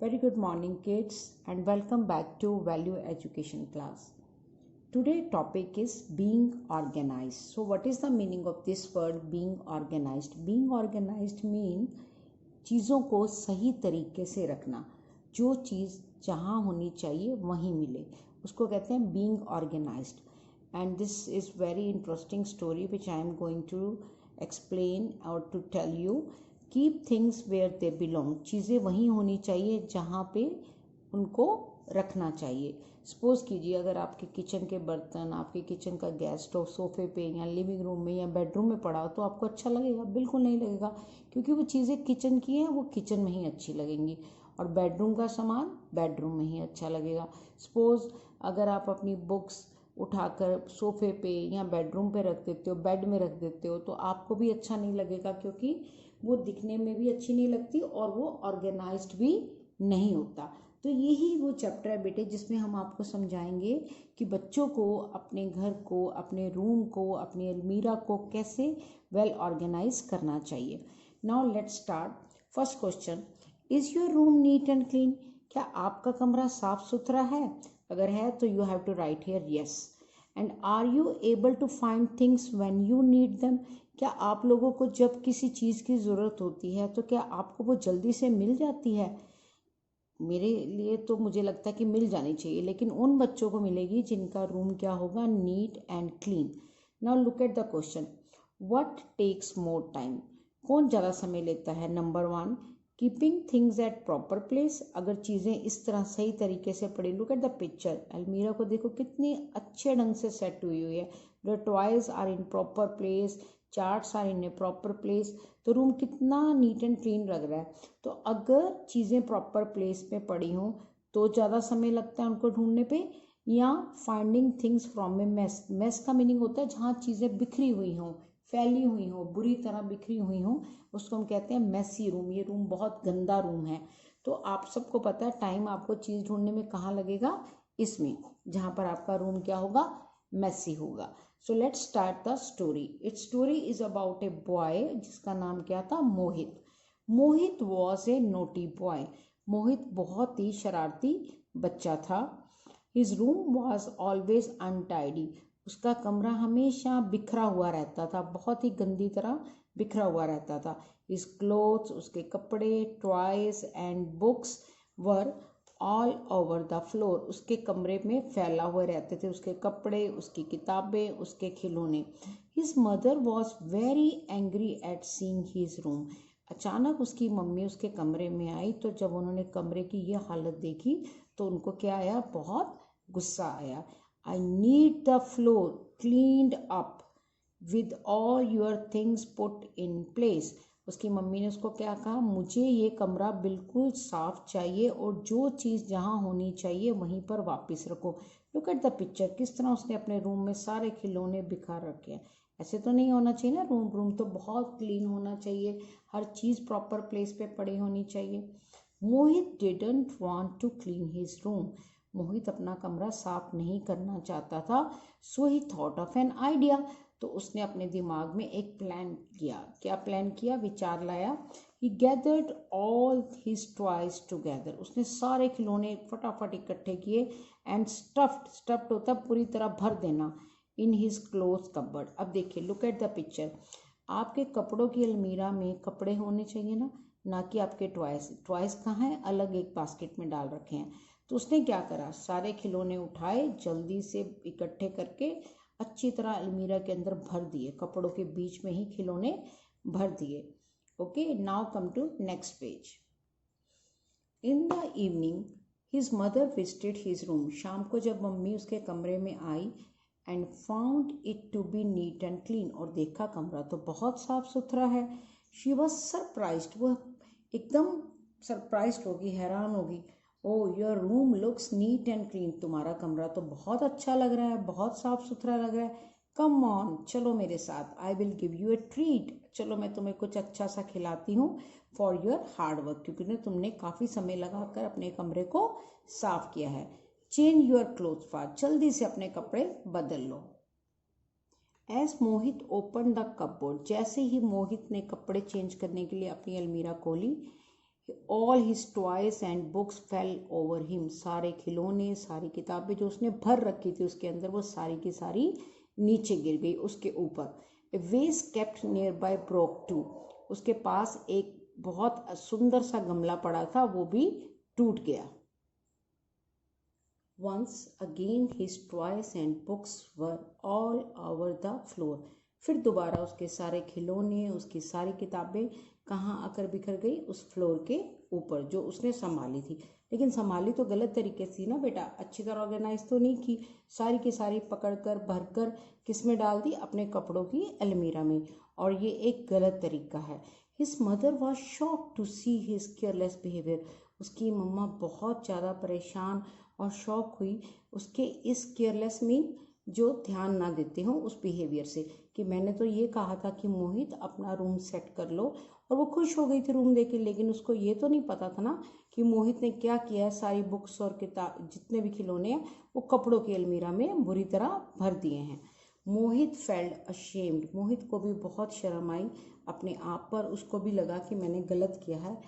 Very good morning kids and welcome back to Value Education class. Today topic is being organized. So what is the meaning of this word being organized? Being organized mean चीज़ों को सही तरीके से रखना, जो चीज़ जहाँ होनी चाहिए वहीं मिले, उसको कहते हैं being organized. And this is very interesting story which I am going to explain or to tell you. Keep things where they belong, चीज़ें वहीं होनी चाहिए जहाँ पे उनको रखना चाहिए. सपोज कीजिए अगर आपके किचन के बर्तन, आपके किचन का गैस स्टोव सोफे पे या लिविंग रूम में या बेडरूम में पड़ा हो तो आपको अच्छा लगेगा? बिल्कुल नहीं लगेगा, क्योंकि वो चीज़ें किचन की हैं, वो किचन में ही अच्छी लगेंगी, और बेडरूम का सामान बेडरूम में ही अच्छा लगेगा. सपोज अगर आप अपनी बुक्स उठाकर सोफे पे या बेडरूम पे रख देते हो, बेड में रख देते हो, तो आपको भी अच्छा नहीं लगेगा, क्योंकि वो दिखने में भी अच्छी नहीं लगती और वो ऑर्गेनाइज्ड भी नहीं होता. तो यही वो चैप्टर है बेटे जिसमें हम आपको समझाएंगे कि बच्चों को अपने घर को, अपने रूम को, अपनी अलमीरा को कैसे वेल ऑर्गेनाइज करना चाहिए. Now let's start. First question, is your room neat and clean? क्या आपका कमरा साफ सुथरा है? अगर है तो you have to write here yes. And are you able to find things when you need them? क्या आप लोगों को जब किसी चीज़ की ज़रूरत होती है तो क्या आपको वो जल्दी से मिल जाती है? मेरे लिए तो मुझे लगता है कि मिल जानी चाहिए, लेकिन उन बच्चों को मिलेगी जिनका रूम क्या होगा, neat and clean. Now look at the question, what takes more time? कौन ज़्यादा समय लेता है? Number 1, keeping things at proper place. अगर चीज़ें इस तरह सही तरीके से पड़ी. लुक एट द पिक्चर, अलमीरा को देखो कितनी अच्छे ढंग से सेट हुई हुई है. The toys are in proper place, charts are in a proper place. तो रूम कितना नीट एंड क्लीन लग रहा है. तो अगर चीज़ें प्रॉपर प्लेस में पड़ी हों तो ज़्यादा समय लगता है उनको ढूंढने पे, या finding things from A mess. Mess का मीनिंग होता है जहाँ चीज़ें बिखरी हुई हों, फैली हुई हों, बुरी तरह बिखरी हुई हों, उसको हम कहते हैं मेसी रूम. ये रूम बहुत गंदा रूम है. तो आप सबको पता है टाइम आपको चीज़ ढूंढने में कहाँ लगेगा? इसमें, जहाँ पर आपका रूम क्या होगा, मेसी होगा. So let's start the story. It's story is about a boy जिसका नाम क्या था, मोहित. मोहित वॉज ए नोटी बॉय. मोहित बहुत ही शरारती बच्चा था. His room was always untidy. उसका कमरा हमेशा बिखरा हुआ रहता था, बहुत ही गंदी तरह बिखरा हुआ रहता था. हिज क्लोथ्स, उसके कपड़े, toys and books were all over the floor. उसके कमरे में फैला हुए रहते थे उसके कपड़े, उसकी किताबें, उसके खिलौने. His mother was very angry at seeing his room. अचानक उसकी मम्मी उसके कमरे में आई, तो जब उन्होंने कमरे की ये हालत देखी तो उनको क्या आया, बहुत गुस्सा आया. I need the floor cleaned up with all your things put in place. उसकी मम्मी ने उसको क्या कहा, मुझे ये कमरा बिल्कुल साफ चाहिए और जो चीज़ जहाँ होनी चाहिए वहीं पर वापस रखो. लुक एट द पिक्चर, किस तरह उसने अपने रूम में सारे खिलौने बिखर रखे हैं. ऐसे तो नहीं होना चाहिए ना. रूम तो बहुत क्लीन होना चाहिए, हर चीज़ प्रॉपर प्लेस पे पड़ी होनी चाहिए. Mohit didn't want to clean his room. Mohit अपना कमरा साफ नहीं करना चाहता था. So he thought of an idea. तो उसने अपने दिमाग में एक प्लान किया. क्या प्लान किया, विचार लाया. He gathered all his toys together. उसने सारे खिलौने फटाफट इकट्ठे किए. एंड स्टफ्ड होता पूरी तरह भर देना, इन हिज क्लोथ कबर्ड. अब देखिए, लुक एट द पिक्चर. आपके कपड़ों की अलमीरा में कपड़े होने चाहिए ना कि आपके टॉयज. टॉयज कहाँ हैं, अलग एक बास्केट में डाल रखे हैं. तो उसने क्या करा, सारे खिलौने उठाए, जल्दी से इकट्ठे करके अच्छी तरह अलमीरा के अंदर भर दिए, कपड़ों के बीच में ही खिलौने भर दिए. Okay, now come to next page. In the evening his mother visited his room. शाम को जब मम्मी उसके कमरे में आई, and found it to be neat and clean. और देखा कमरा तो बहुत साफ सुथरा है. She was surprised. वो एकदम सरप्राइज्ड होगी, हैरान होगी. Oh, your room looks neat and clean. तुम्हारा कमरा तो बहुत अच्छा लग रहा है, बहुत साफ सुथरा लग रहा है. कम ऑन, चलो मेरे साथ. I will give U A treat. चलो मैं तुम्हें कुछ अच्छा सा खिलाती हूँ. फॉर योर हार्ड वर्क, क्योंकि तुमने काफ़ी समय लगाकर अपने कमरे को साफ किया है. Change your cloth fast. जल्दी से अपने कपड़े बदल लो. As Mohit open the cupboard. जैसे ही मोहित ने कपड़े चेंज करने के लिए अपनी अलमीरा खोली, all his toys and books fail over him, सारे खिलौने सारी किताबें जो उसने भर रखी थी उसके अंदर वो सारी की सारी नीचे गिर गई उसके ऊपर। A vase kept nearby broke too, उसके पास एक बहुत सुंदर सा गमला पड़ा था वो भी टूट गया। Once again his toys and books were all over the floor, फिर दोबारा उसके सारे खिलौने उसकी सारी किताबें कहाँ आकर बिखर गई, उस फ्लोर के ऊपर जो उसने संभाली थी। लेकिन संभाली तो गलत तरीके से ना बेटा, अच्छी तरह ऑर्गेनाइज तो नहीं की, सारी की सारी पकड़कर भरकर किस में डाल दी, अपने कपड़ों की अलमीरा में, और ये एक गलत तरीका है। His mother was shocked to see his careless behaviour, उसकी मम्मा बहुत ज़्यादा परेशान और शॉक हुई उसके इस केयरलेस में जो ध्यान ना देते हो उस बिहेवियर से, कि मैंने तो ये कहा था कि मोहित अपना रूम सेट कर लो, और वो खुश हो गई थी रूम देके, लेकिन उसको ये तो नहीं पता था ना कि मोहित ने क्या किया है, सारी बुक्स और किताब जितने भी खिलौने हैं वो कपड़ों की अलमीरा में बुरी तरह भर दिए हैं। मोहित फेल्ट अशेम्ड, मोहित को भी बहुत शर्म आई अपने आप पर, उसको भी लगा कि मैंने गलत किया है,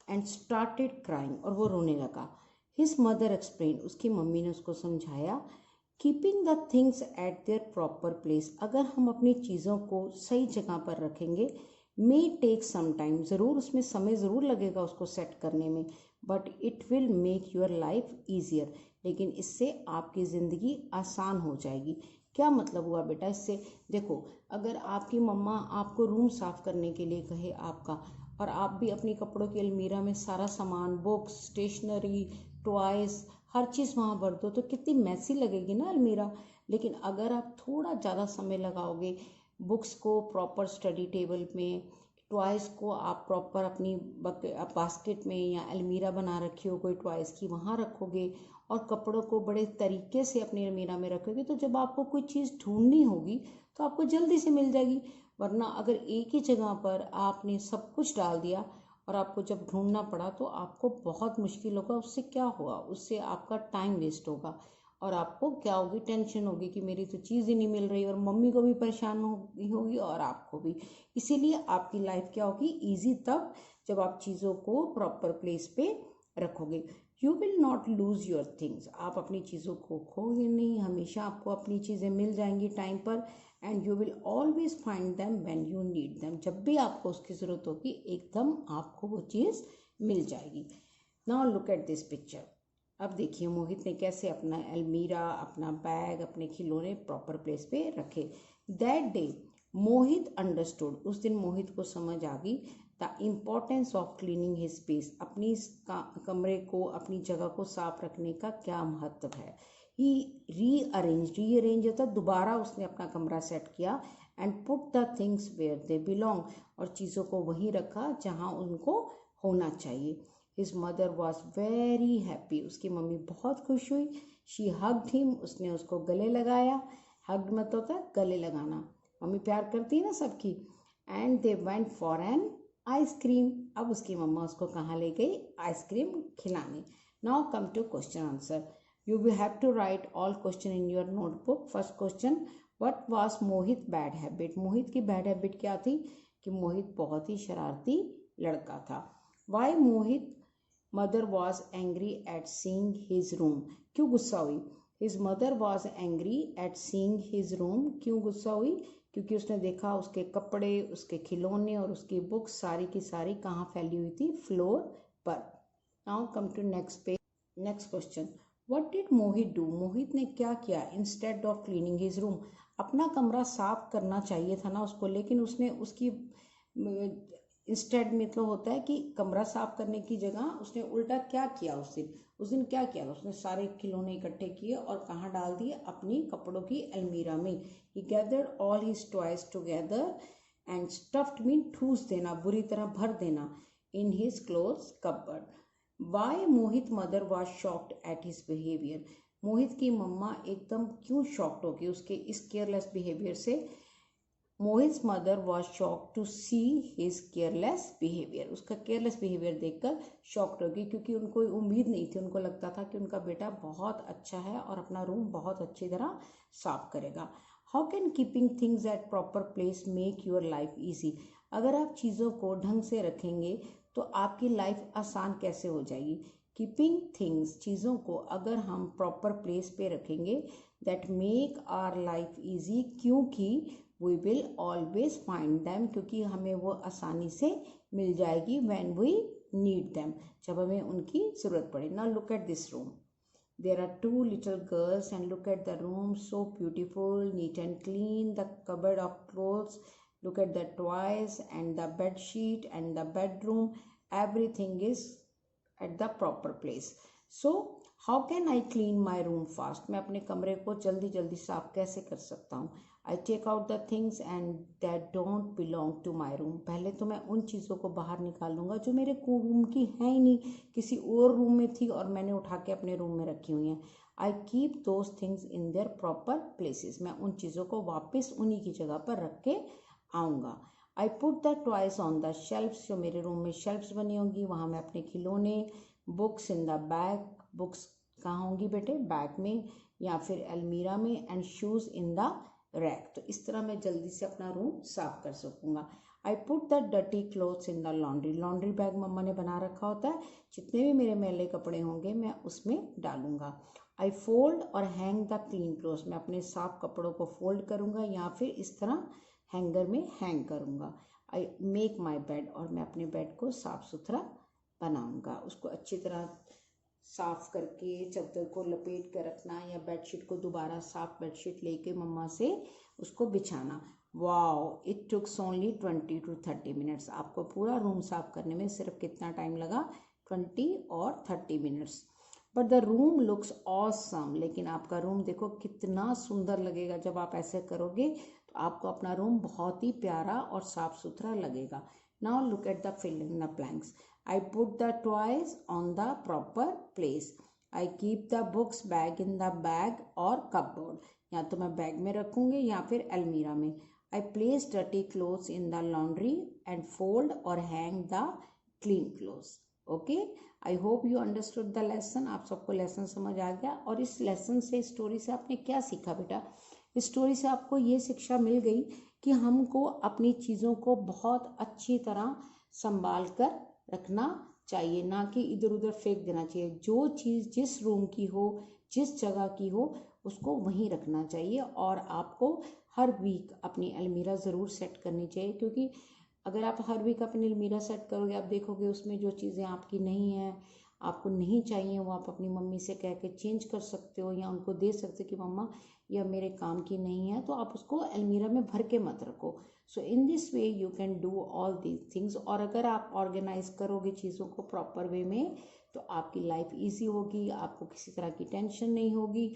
एंड स्टार्टेड क्राइंग, और वो रोने लगा। हिज मदर एक्सप्लेन, उसकी मम्मी ने उसको समझाया, keeping the things at there proper place, अगर हम अपनी चीज़ों को सही जगह पर रखेंगे, मे टेक सम टाइम, ज़रूर उसमें समय ज़रूर लगेगा उसको सेट करने में, but it will make your life easier, लेकिन इससे आपकी ज़िंदगी आसान हो जाएगी। क्या मतलब हुआ बेटा इससे? देखो, अगर आपकी मम्मा आपको रूम साफ़ करने के लिए कहे आपका, और आप भी अपनी कपड़ों की अलमीरा में सारा सामान, बुक्स, स्टेशनरी, टॉयज, हर चीज़ वहाँ भर दो तो कितनी मैसी लगेगी ना अलमीरा। लेकिन अगर आप थोड़ा ज़्यादा समय लगाओगे, बुक्स को प्रॉपर स्टडी टेबल में, टॉयज़ को आप प्रॉपर अपनी बास्केट में या अलमीरा बना रखी हो कोई टॉयज़ की, वहाँ रखोगे, और कपड़ों को बड़े तरीके से अपनी अलमीरा में रखोगे, तो जब आपको कोई चीज़ ढूंढनी होगी तो आपको जल्दी से मिल जाएगी। वरना अगर एक ही जगह पर आपने सब कुछ डाल दिया और आपको जब ढूंढना पड़ा तो आपको बहुत मुश्किल होगा। उससे क्या हुआ, उससे आपका टाइम वेस्ट होगा, और आपको क्या होगी, टेंशन होगी कि मेरी तो चीज़ ही नहीं मिल रही, और मम्मी को भी परेशान होगी और आपको भी। इसीलिए आपकी लाइफ क्या होगी, ईजी तब जब आप चीज़ों को प्रॉपर प्लेस पे रखोगे। You will not lose your things, आप अपनी चीज़ों को खोगे नहीं, हमेशा आपको अपनी चीज़ें मिल जाएंगी टाइम पर, and you will always find them when you need them, जब भी आपको उसकी ज़रूरत होगी एकदम आपको वो चीज़ मिल जाएगी। Now look at this picture. अब देखिए मोहित ने कैसे अपना अलमीरा, अपना बैग, अपने खिलौने प्रॉपर प्लेस पे रखे। दैट डे मोहित अंडरस्टूड, उस दिन मोहित को समझ आ गई the importance of cleaning his space, अपनी कमरे को, अपनी जगह को साफ रखने का क्या महत्व है। ही रीअरेंज होता दोबारा उसने अपना कमरा सेट किया, and put the things where they belong, और चीज़ों को वहीं रखा जहाँ उनको होना चाहिए। His mother was very happy, उसकी मम्मी बहुत खुश हुई। शी हग्ड हिम, उसने उसको गले लगाया। हग्ड मत होता है गले लगाना, मम्मी प्यार करती है ना सबकी। And they went for an ice cream, अब उसकी मम्मा उसको कहाँ ले गई, आइसक्रीम खिलाने। Now come to question answer. You will have to write all question in your notebook. First question, what was Mohit bad habit, Mohit की बैड हैबिट क्या थी, कि मोहित बहुत ही शरारती लड़का था। Why Mohit mother was angry at seeing his room, क्यों गुस्सा हुई। His mother was angry at seeing his room, क्यों गुस्सा हुई, क्योंकि उसने देखा उसके कपड़े, उसके खिलौने और उसकी बुक्स सारी की सारी कहाँ फैली हुई थी, फ्लोर पर। Now come to next page. Next question, what did Mohit do, Mohit ने क्या किया, instead of cleaning his room, अपना कमरा साफ करना चाहिए था ना उसको, लेकिन उसने उसकी इंस्टेड मतलब होता है कि कमरा साफ करने की जगह उसने उल्टा क्या किया, उस दिन क्या किया, उसने सारे खिलौने इकट्ठे किए और कहाँ डाल दिए, अपनी कपड़ों की अलमीरा में। He gathered all his toys together and stuffed mean ठूस देना, बुरी तरह भर देना, in his clothes cupboard. Why Mohit mother was shocked at his behaviour, Mohit की मम्मा एकदम क्यों शॉक्ड होगी उसके इस केयरलेस बिहेवियर से। Mohit mother was shocked to see his careless behaviour, उसका केयरलेस बिहेवियर देखकर शॉक्ड होगी, क्योंकि उनको उम्मीद नहीं थी, उनको लगता था कि उनका बेटा बहुत अच्छा है और अपना रूम बहुत अच्छी तरह साफ करेगा। How can keeping things at proper place make your life easy, अगर आप चीज़ों को ढंग से रखेंगे तो आपकी लाइफ आसान कैसे हो जाएगी। कीपिंग थिंग्स, चीज़ों को अगर हम प्रॉपर प्लेस पे रखेंगे, that make our life easy, क्योंकि we will always find them, क्योंकि हमें वो आसानी से मिल जाएगी व्हेन वी नीड दैम, जब हमें उनकी ज़रूरत पड़े। Now look at this room. There are two little girls and look at the room, so beautiful, neat and clean, the cupboard of clothes, look at the toys and the bed sheet and the bedroom, everything is at the proper place. So how can I clean my room fast? मैं अपने कमरे को जल्दी जल्दी साफ कैसे कर सकता हूँ। I take out the things and that don't belong to my room. पहले तो मैं उन चीज़ों को बाहर निकालूंगा जो मेरे रूम की हैं ही नहीं, किसी और रूम में थी और मैंने उठा के अपने रूम में रखी हुई हैं। I keep those things in their proper places. मैं उन चीज़ों को वापस उन्हीं की जगह पर रख के आऊँगा। I put the toys on the shelves. जो मेरे रूम में शेल्फ्स बनी होंगी वहाँ मैं अपने खिलौने, books in the bag, books कहाँ होंगी बेटे, बैग में या फिर अलमीरा में, and shoes in the rack. तो इस तरह मैं जल्दी से अपना रूम साफ कर सकूँगा। I put the dirty clothes in the laundry, laundry bag मम्मा ने बना रखा होता है, जितने भी मेरे मैले कपड़े होंगे मैं उसमें डालूंगा। आई फोल्ड और हैंग द क्लीन क्लोथ्स, मैं अपने साफ कपड़ों को फोल्ड करूँगा या फिर इस तरह हैंगर में हैंग करूँगा। आई मेक माई बेड, और मैं अपने बेड को साफ सुथरा बनाऊँगा, उसको अच्छी तरह साफ करके चादर को लपेट कर रखना या बेडशीट को दोबारा साफ बेडशीट लेके मम्मा से उसको बिछाना। Wow, it takes only 20 to 30 minutes. आपको पूरा रूम साफ करने में सिर्फ कितना टाइम लगा, 20 और 30 minutes. But the room looks awesome, लेकिन आपका रूम देखो कितना सुंदर लगेगा जब आप ऐसे करोगे, तो आपको अपना रूम बहुत ही प्यारा और साफ सुथरा लगेगा। Now look at the fill in the blanks. I put the toys on the proper place. I keep the books bag in the bag or cupboard. या तो मैं बैग में रखूँगी या फिर अलमीरा में। I place dirty clothes in the laundry and fold or hang the clean clothes. Okay? I hope you understood the lesson. आप सबको लेसन समझ आ गया। और इस लेसन से, स्टोरी से आपने क्या सीखा बेटा? इस स्टोरी से आपको ये शिक्षा मिल गई कि हमको अपनी चीज़ों को बहुत अच्छी तरह संभाल कर रखना चाहिए, ना कि इधर उधर फेंक देना चाहिए। जो चीज़ जिस रूम की हो, जिस जगह की हो, उसको वहीं रखना चाहिए। और आपको हर वीक अपनी अलमीरा ज़रूर सेट करनी चाहिए, क्योंकि अगर आप हर वीक अपनी अलमीरा सेट करोगे, आप देखोगे उसमें जो चीज़ें आपकी नहीं हैं, आपको नहीं चाहिए, वो आप अपनी मम्मी से कह के चेंज कर सकते हो या उनको दे सकते हो कि मम्मा यह मेरे काम की नहीं है, तो आप उसको अलमीरा में भर के मत रखो। So in this way you can do all these things. और अगर आप ऑर्गेनाइज करोगे चीज़ों को प्रॉपर वे में, तो आपकी लाइफ ईजी होगी, आपको किसी तरह की टेंशन नहीं होगी।